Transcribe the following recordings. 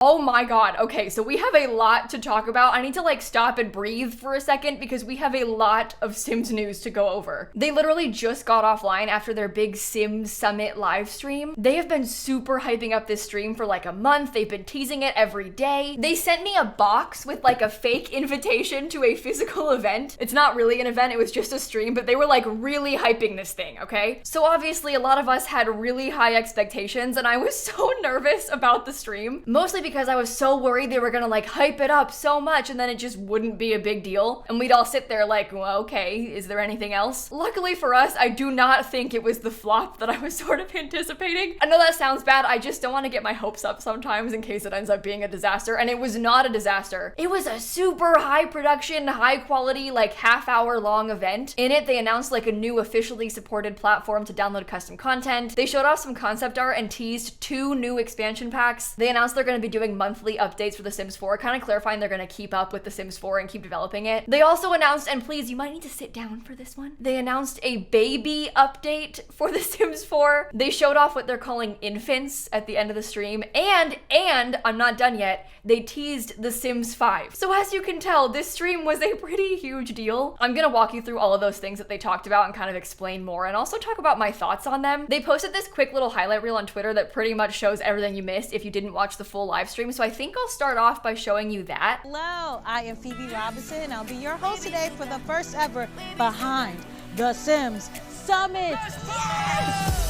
Oh my god. Okay, so we have a lot to talk about. I need to like stop and breathe for a second because we have a lot of Sims news to go over. They literally just got offline after their big Sims Summit live stream. They have been super hyping up this stream for like a month. They've been teasing it every day. They sent me a box with like a fake invitation to a physical event. It's not really an event, it was just a stream, but they were like really hyping this thing, okay? So obviously a lot of us had really high expectations and I was so nervous about the stream, mostly because I was so worried they were gonna like hype it up so much and then it just wouldn't be a big deal. And we'd all sit there like, well, okay, is there anything else? Luckily for us, I do not think it was the flop that I was sort of anticipating. I know that sounds bad, I just don't want to get my hopes up sometimes in case it ends up being a disaster, and it was not a disaster. It was a super high production, high quality, like half-hour long event. In it, they announced like a new officially supported platform to download custom content. They showed off some concept art and teased 2 new expansion packs. They announced they're going to be doing monthly updates for The Sims 4, kind of clarifying they're going to keep up with The Sims 4 and keep developing it. They also announced, and please, you might need to sit down for this one. They announced a baby update for The Sims 4. They showed off what they're calling infants at the end of the stream, and I'm not done yet, they teased The Sims 5. So as you can tell, this stream was a pretty huge deal. I'm gonna walk you through all of those things that they talked about and kind of explain more, and also talk about my thoughts on them. They posted this quick little highlight reel on Twitter that pretty much shows everything you missed if you didn't watch the full live stream, so I think I'll start off by showing you that. Hello, I am Phoebe Robinson, and I'll be your host today for the first ever Behind the Sims Summit. Yes!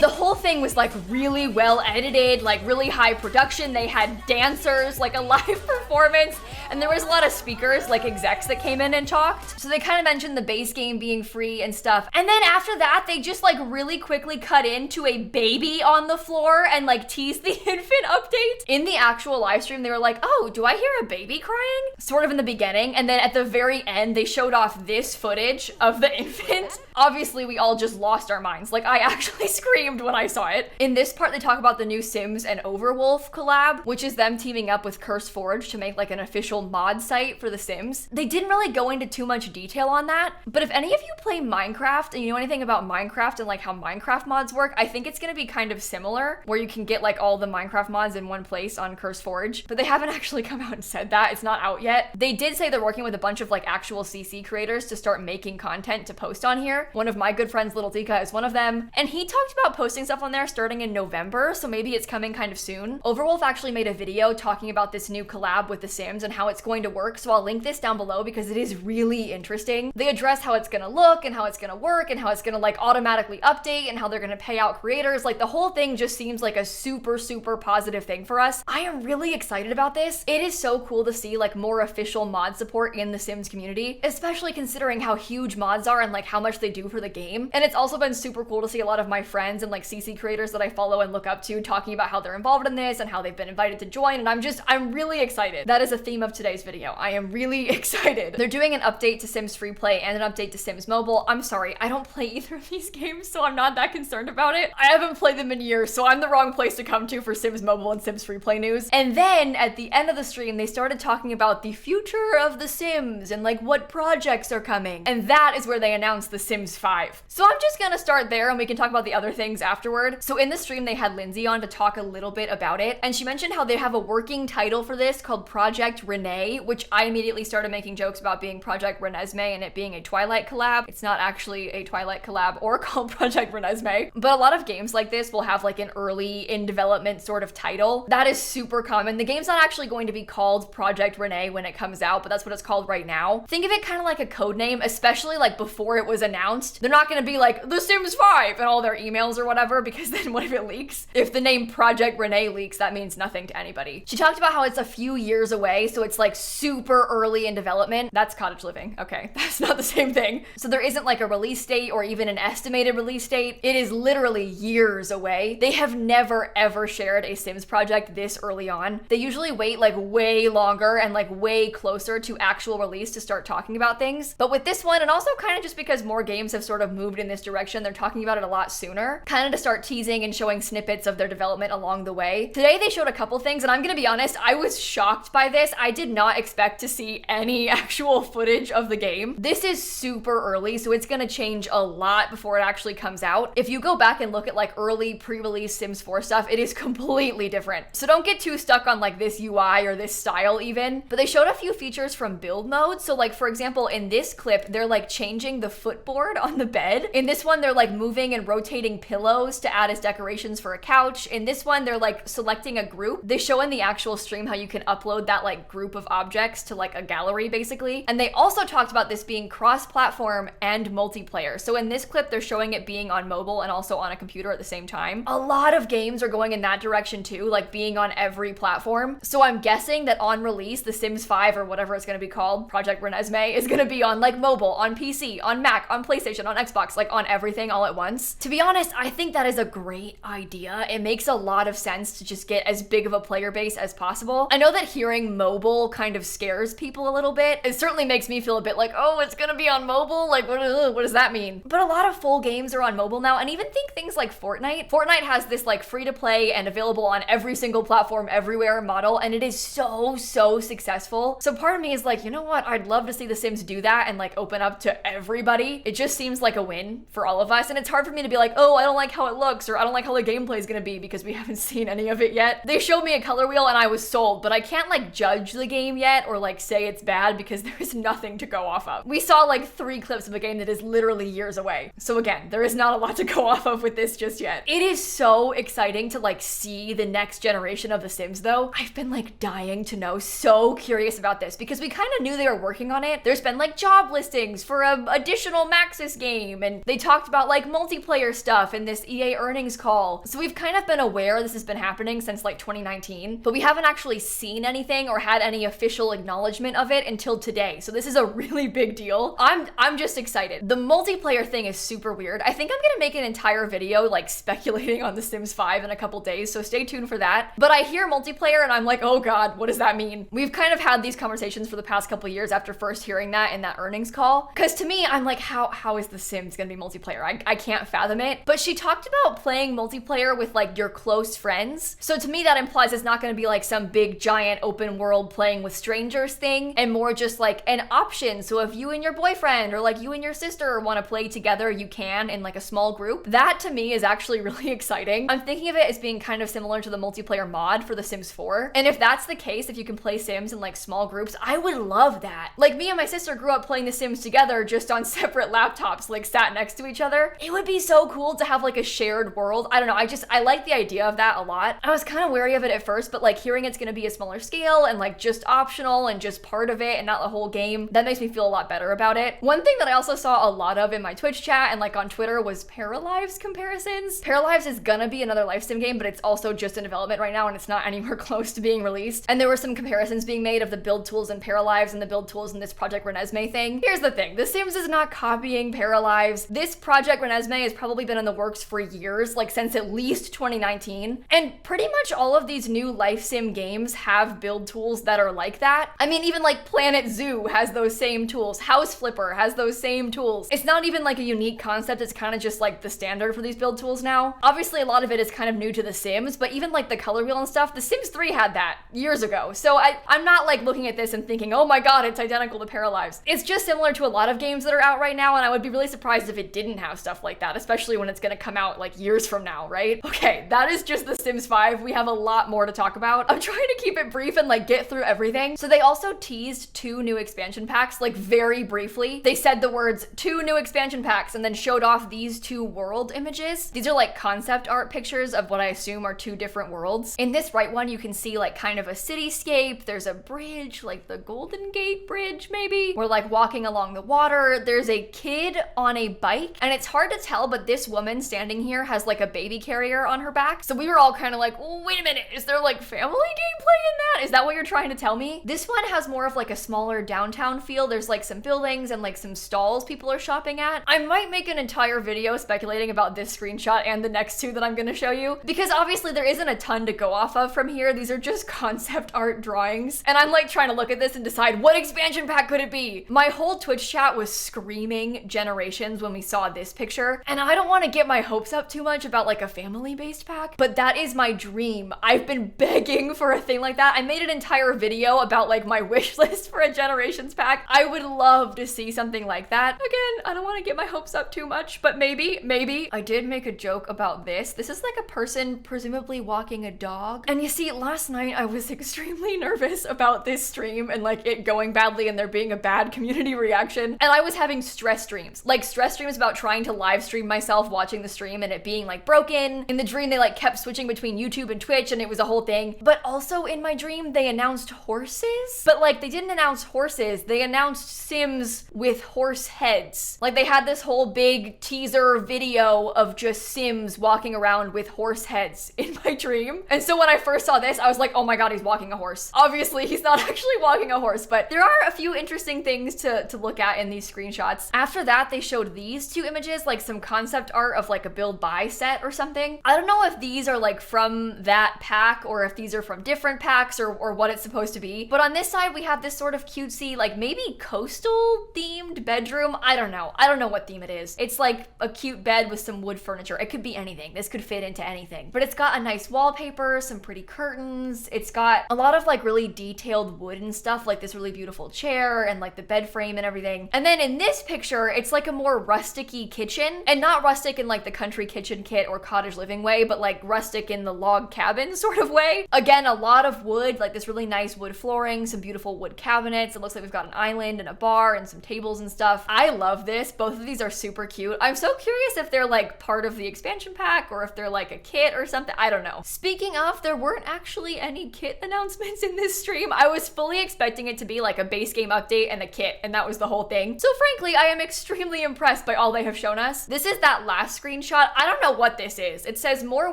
The whole thing was like really well edited, like really high production. They had dancers, like a live performance, and there was a lot of speakers, like execs that came in and talked. So they kind of mentioned the base game being free and stuff. And then after that, they just like really quickly cut into a baby on the floor and like teased the infant update. In the actual live stream, they were like, oh, do I hear a baby crying? Sort of in the beginning. And then at the very end, they showed off this footage of the infant. Obviously, we all just lost our minds. Like, I actually screamed when I saw it. In this part, they talk about the new Sims and Overwolf collab, which is them teaming up with CurseForge to make like an official mod site for The Sims. They didn't really go into too much detail on that, but if any of you play Minecraft and you know anything about Minecraft and like how Minecraft mods work, I think it's gonna be kind of similar, where you can get like all the Minecraft mods in one place on CurseForge, but they haven't actually come out and said that. It's not out yet. They did say they're working with a bunch of like actual CC creators to start making content to post on here. One of my good friends, Little Tika, is one of them, and he talked about posting stuff on there starting in November, so maybe it's coming kind of soon. Overwolf actually made a video talking about this new collab with The Sims and how it's going to work, so I'll link this down below because it is really interesting. They address how it's gonna look and how it's gonna work and how it's gonna like automatically update and how they're gonna pay out creators. Like the whole thing just seems like a super positive thing for us. I am really excited about this. It is so cool to see like more official mod support in the Sims community, especially considering how huge mods are and like how much they do for the game. And it's also been super cool to see a lot of my friends and like CC creators that I follow and look up to talking about how they're involved in this and how they've been invited to join, and I'm really excited. That is a theme of today's video. I am really excited. They're doing an update to Sims Free Play and an update to Sims Mobile. I'm sorry, I don't play either of these games, so I'm not that concerned about it. I haven't played them in years, so I'm the wrong place to come to for Sims Mobile and Sims Free Play news. And then at the end of the stream, they started talking about the future of The Sims and like what projects are coming. And that is where they announced The Sims 5. So I'm just gonna start there and we can talk about the other things afterward. So in the stream, they had Lindsay on to talk a little bit about it, and she mentioned how they have a working title for this called Project Renee, which I immediately started making jokes about being Project Renesmee and it being a Twilight collab. It's not actually a Twilight collab or called Project Renesmee, but a lot of games like this will have like an early in development sort of title. That is super common. The game's not actually going to be called Project Renee when it comes out, but that's what it's called right now. Think of it kind of like a code name, especially like before it was announced. They're not going to be like The Sims 5 and all their emails or whatever, because then what if it leaks? If the name Project Renee leaks, that means nothing to anybody. She talked about how it's a few years away, so it's like super early in development. That's cottage living. Okay, that's not the same thing. So there isn't like a release date or even an estimated release date. It is literally years away. They have never ever shared a Sims project this early on. They usually wait like way longer and like way closer to actual release to start talking about things. But with this one, and also kind of just because more games have sort of moved in this direction, they're talking about it a lot sooner, kind of to start teasing and showing snippets of their development along the way. Today they showed a couple things, and I'm gonna be honest, I was shocked by this. I did not expect to see any actual footage of the game. This is super early, so it's gonna change a lot before it actually comes out. If you go back and look at like early pre-release Sims 4 stuff, it is completely different different. So don't get too stuck on like this UI or this style even, but they showed a few features from build mode. So like, for example, in this clip, they're like changing the footboard on the bed. In this one, they're like moving and rotating pillows to add as decorations for a couch. In this one, they're like selecting a group. They show in the actual stream how you can upload that like group of objects to like a gallery basically. And they also talked about this being cross-platform and multiplayer. So in this clip, they're showing it being on mobile and also on a computer at the same time. A lot of games are going in that direction too, like being on every platform. So I'm guessing that on release, The Sims 5 or whatever it's gonna be called, Project Renesmee, is gonna be on like mobile, on PC, on Mac, on PlayStation, on Xbox, like on everything all at once. To be honest, I think that is a great idea. It makes a lot of sense to just get as big of a player base as possible. I know that hearing mobile kind of scares people a little bit. It certainly makes me feel a bit like, oh, it's gonna be on mobile? Like, what does that mean? But a lot of full games are on mobile now, and even think things like Fortnite. Fortnite has this like free to play and available on every single platform everywhere model, and it is so successful. So part of me is like, you know what? I'd love to see The Sims do that and like open up to everybody. It just seems like a win for all of us, and it's hard for me to be like, oh, I don't like how it looks, or I don't like how the gameplay is gonna be because we haven't seen any of it yet. They showed me a color wheel and I was sold, but I can't like judge the game yet or like say it's bad because there is nothing to go off of. We saw like 3 clips of a game that is literally years away. So again, there is not a lot to go off of with this just yet. It is so exciting to like see the next generation of The Sims though. I've been like dying to know, so curious about this because we kind of knew they were working on it. There's been like job listings for a additional Maxis game, and they talked about like multiplayer stuff in this EA earnings call. So we've kind of been aware this has been happening since like 2019, but we haven't actually seen anything or had any official acknowledgement of it until today. So this is a really big deal. I'm just excited. The multiplayer thing is super weird. I think I'm gonna make an entire video like speculating on The Sims 5 in a couple days, so stay tuned for that. But I hear multiplayer and I'm like, oh god, what does that mean? We've kind of had these conversations for the past couple years after first hearing that in that earnings call. Because to me, I'm like, how is The Sims gonna be multiplayer? I can't fathom it. But she talked about playing multiplayer with like your close friends. So to me, that implies it's not gonna be like some big giant open world playing with strangers thing, and more just like an option. So if you and your boyfriend or like you and your sister want to play together, you can in like a small group. That to me is actually really exciting. I'm thinking of it as being kind of similar to the multiplayer mod for The Sims 4. And if that's the case, if you can play Sims in like small groups, I would love that. Like me and my sister grew up playing The Sims together just on separate laptops, like sat next to each other. It would be so cool to have like a shared world. I don't know, I like the idea of that a lot. I was kind of wary of it at first, but like hearing it's gonna be a smaller scale and like just optional and just part of it and not the whole game, that makes me feel a lot better about it. One thing that I also saw a lot of in my Twitch chat and like on Twitter was Paralives comparisons. Paralives is gonna be another life sim game, but it's also just in development right now and it's not anywhere close to being released. And there were some comparisons being made of the build tools in Paralives and the build tools in this Project Renesmee thing. Here's the thing, The Sims is not copying Paralives. This Project Renesmee has probably been in the works for years, like since at least 2019. And pretty much all of these new life sim games have build tools that are like that. I mean, even like Planet Zoo has those same tools. House Flipper has those same tools. It's not even like a unique concept. It's kind of just like the standard for these build tools now. Obviously, a lot of it is kind of new to The Sims, but even like the color wheel and stuff, The Sims 3 had that years ago. So I'm not like looking at this and thinking, oh my god, it's identical to Paralives. It's just similar to a lot of games that are out right now, and I would be really surprised if it didn't have stuff like that, especially when it's gonna come out like years from now, right? Okay, that is just The Sims 5. We have a lot more to talk about. I'm trying to keep it brief and like get through everything. So they also teased 2 new expansion packs, like very briefly. They said the words 2 new expansion packs and then showed off these 2 world images. These are like concept art pictures of what I assume are 2 different worlds. In this right one, you can see like kind of a cityscape. There's a bridge, like the Golden Gate Bridge maybe. We're like walking along the water. There's a kid on a bike, and it's hard to tell, but this woman standing here has like a baby carrier on her back. So we were all kind of like, oh, wait a minute, is there like family gameplay in that? Is that what you're trying to tell me? This one has more of like a smaller downtown feel. There's like some buildings and like some stalls people are shopping at. I might make an entire video speculating about this screenshot and the next 2 that I'm gonna show you, because obviously there isn't a ton to go off of from here. These are just concept art drawings, and I'm like trying to look at this and decide what expansion pack could it be. My whole Twitch chat was screaming Generations when we saw this picture, and I don't want to get my hopes up too much about like a family-based pack, but that is my dream. I've been begging for a thing like that. I made an entire video about like my wish list for a Generations pack. I would love to see something like that. Again, I don't want to get my hopes up too much, but maybe. I did make a joke about this. This is like a person presumably walking a a dog. And you see, last night I was extremely nervous about this stream and like it going badly and there being a bad community reaction. And I was having stress dreams. Like stress dreams about trying to live stream myself watching the stream and it being like broken. In the dream, they like kept switching between YouTube and Twitch and it was a whole thing. But also in my dream, they announced horses. But like they didn't announce horses, they announced Sims with horse heads. Like they had this whole big teaser video of just Sims walking around with horse heads in my dream. And so when I first saw this, I was like, oh my god, he's walking a horse. Obviously, he's not actually walking a horse, but there are a few interesting things to look at in these screenshots. After that, they showed these two images, like some concept art of like a build buy set or something. I don't know if these are like from that pack or if these are from different packs or what it's supposed to be. But on this side, we have this sort of cutesy, like maybe coastal themed bedroom. I don't know. I don't know what theme it is. It's like a cute bed with some wood furniture. It could be anything. This could fit into anything. But it's got a nice wallpaper, some pretty curtains. It's got a lot of like really detailed wood and stuff, like this really beautiful chair and like the bed frame and everything. And then in this picture, it's like a more rustic-y kitchen, and not rustic in like the country kitchen kit or cottage living way, but like rustic in the log cabin sort of way. Again, a lot of wood, like this really nice wood flooring, some beautiful wood cabinets. It looks like we've got an island and a bar and some tables and stuff. I love this. Both of these are super cute. I'm so curious if they're like part of the expansion pack or if they're like a kit or something. I don't know. Speaking of, there weren't actually any kit announcements in this stream. I was fully expecting it to be like a base game update and a kit, and that was the whole thing. So frankly, I am extremely impressed by all they have shown us. This is that last screenshot. I don't know what this is. It says more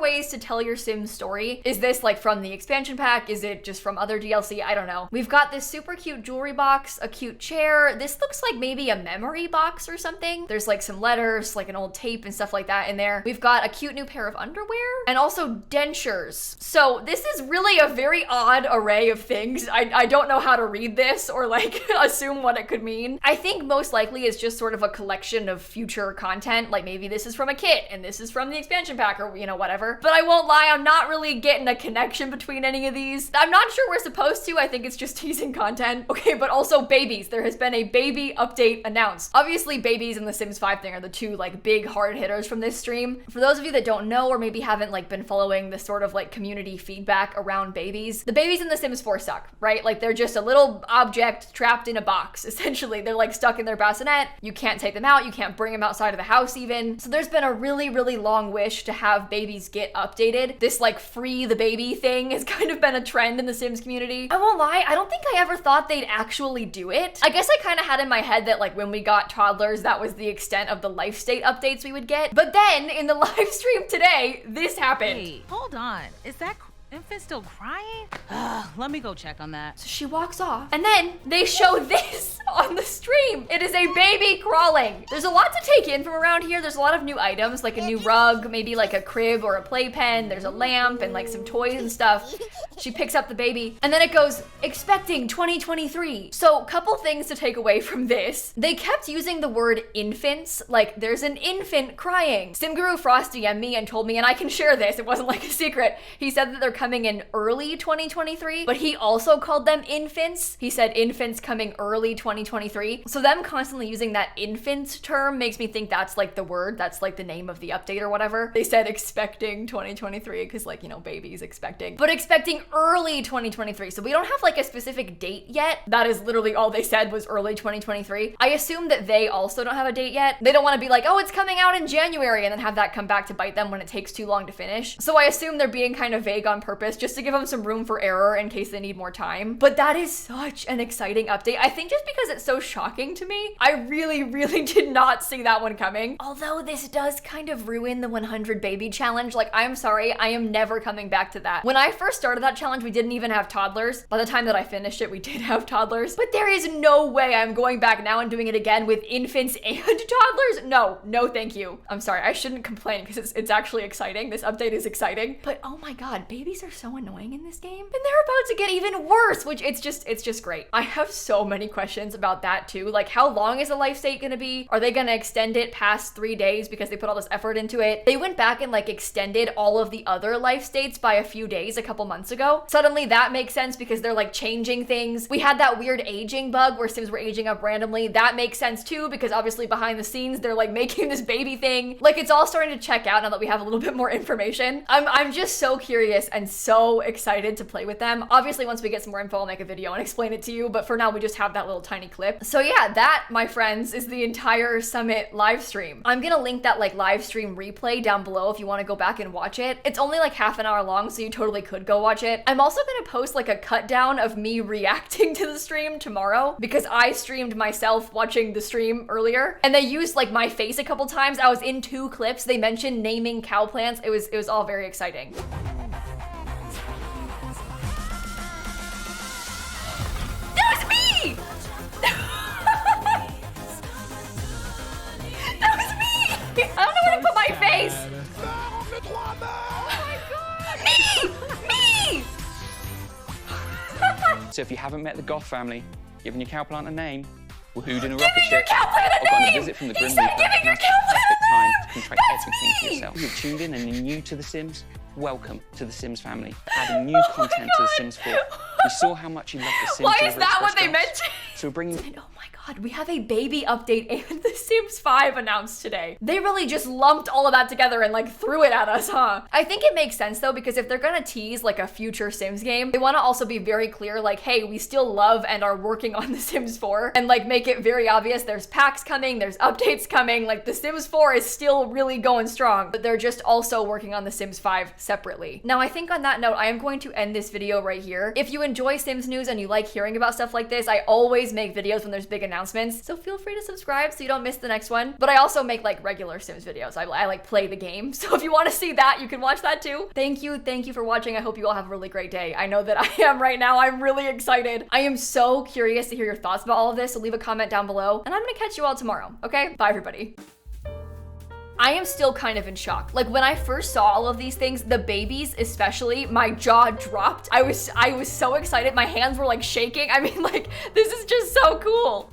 ways to tell your Sims story. Is this like from the expansion pack? Is it just from other DLC? I don't know. We've got this super cute jewelry box, a cute chair. This looks like maybe a memory box or something. There's like some letters, like an old tape and stuff like that in there. We've got a cute new pair of underwear and also dentures. So this is really a very odd array of things. I don't know how to read this or like assume what it could mean. I think most likely it's just sort of a collection of future content. Like maybe this is from a kit and this is from the expansion pack or, you know, whatever. But I won't lie, I'm not really getting a connection between any of these. I'm not sure we're supposed to. I think it's just teasing content. Okay, but also babies. There has been a baby update announced. Obviously, babies and the Sims 5 thing are the two like big hard hitters from this stream. For those of you that don't know or maybe haven't like been following the sort of like community feedback around babies, the babies in the Sims 4 suck, right? Like they're just a little object trapped in a box. Essentially, they're like stuck in their bassinet. You can't take them out. You can't bring them outside of the house even. So there's been a really, really long wish to have babies get updated. This like free the baby thing has kind of been a trend in the Sims community. I won't lie, I don't think I ever thought they'd actually do it. I guess I kind of had in my head that like when we got toddlers, that was the extent of the life state updates we would get. But then in the live stream today, this happened. Wait, hold on. Is that infant still crying? Let me go check on that. So she walks off and then they show this on the stream. It is a baby crawling. There's a lot to take in from around here. There's a lot of new items, like a new rug, maybe like a crib or a playpen. There's a lamp and like some toys and stuff. She picks up the baby and then it goes, expecting 2023. So couple things to take away from this. They kept using the word infants, like there's an infant crying. SimGuru Frost DM'd me and told me, and I can share this, it wasn't like a secret. He said that they're coming in early 2023, but he also called them infants. He said infants coming early 2023. So them constantly using that infant term makes me think that's like the word, that's like the name of the update or whatever. They said expecting 2023 because like, you know, babies expecting, but expecting early 2023. So we don't have like a specific date yet. That is literally all they said was early 2023. I assume that they also don't have a date yet. They don't want to be like, oh, it's coming out in January and then have that come back to bite them when it takes too long to finish. So I assume they're being kind of vague on purpose just to give them some room for error in case they need more time. But that is such an exciting update. I think just because it's so shocking to me, I really, really did not see that one coming. Although this does kind of ruin the 100 baby challenge. Like, I'm sorry, I am never coming back to that. When I first started that challenge, we didn't even have toddlers. By the time that I finished it, we did have toddlers. But there is no way I'm going back now and doing it again with infants and toddlers. No, thank you. I'm sorry, I shouldn't complain because it's actually exciting. This update is exciting. But oh my god, babies are so annoying in this game. And they're about to get even worse, which it's just great. I have so many questions about that too. Like, how long is the life state gonna be? Are they gonna extend it past 3 days because they put all this effort into it? They went back and like extended all of the other life states by a few days a couple months ago. Suddenly that makes sense because they're like changing things. We had that weird aging bug where Sims were aging up randomly. That makes sense too because obviously behind the scenes they're like making this baby thing. Like, it's all starting to check out now that we have a little bit more information. I'm just so curious and and so excited to play with them. Obviously, once we get some more info, I'll make a video and explain it to you, but for now, we just have that little tiny clip. So yeah, that, my friends, is the entire Summit live stream. I'm gonna link that like live stream replay down below if you wanna go back and watch it. It's only like half an hour long, so you totally could go watch it. I'm also gonna post like a cut down of me reacting to the stream tomorrow, because I streamed myself watching the stream earlier, and they used like my face a couple times. I was in 2 clips. They mentioned naming cow plants. It was all very exciting. That was me! That was me! I don't know where to put my face. Oh my god! Me! So if you haven't met the Goth family, giving your cow plant a name, woohooed in a rocket Giving your ship, cow plant a or gotten name! a visit from the He Grim said Reaper, giving your now's cow the perfect time plant a to name! contract That's everything for me! yourself. If you're tuned in and you're new to The Sims, welcome to The Sims family. Adding new content to The Sims 4. We saw how much you love The Sims. Why is over that at what they Express meant? Jobs. So we're bringing... And oh my god, we have a baby update and The Sims 5 announced today. They really just lumped all of that together and like threw it at us, huh? I think it makes sense though, because if they're gonna tease like a future Sims game, they wanna also be very clear like, hey, we still love and are working on The Sims 4, and like make it very obvious there's packs coming, there's updates coming, like The Sims 4 is still really going strong, but they're just also working on The Sims 5 separately. Now, I think on that note, I am going to end this video right here. If you enjoy Sims news and you like hearing about stuff like this, I always make videos when there's big announcements, so feel free to subscribe so you don't miss the next one. But I also make like regular Sims videos. I like play the game, so if you want to see that, you can watch that too. Thank you for watching. I hope you all have a really great day. I know that I am right now. I'm really excited. I am so curious to hear your thoughts about all of this, so leave a comment down below, and I'm gonna catch you all tomorrow, okay? Bye, everybody. I am still kind of in shock. Like when I first saw all of these things, the babies especially, my jaw dropped. I was so excited. My hands were like shaking. I mean, like, this is just so cool.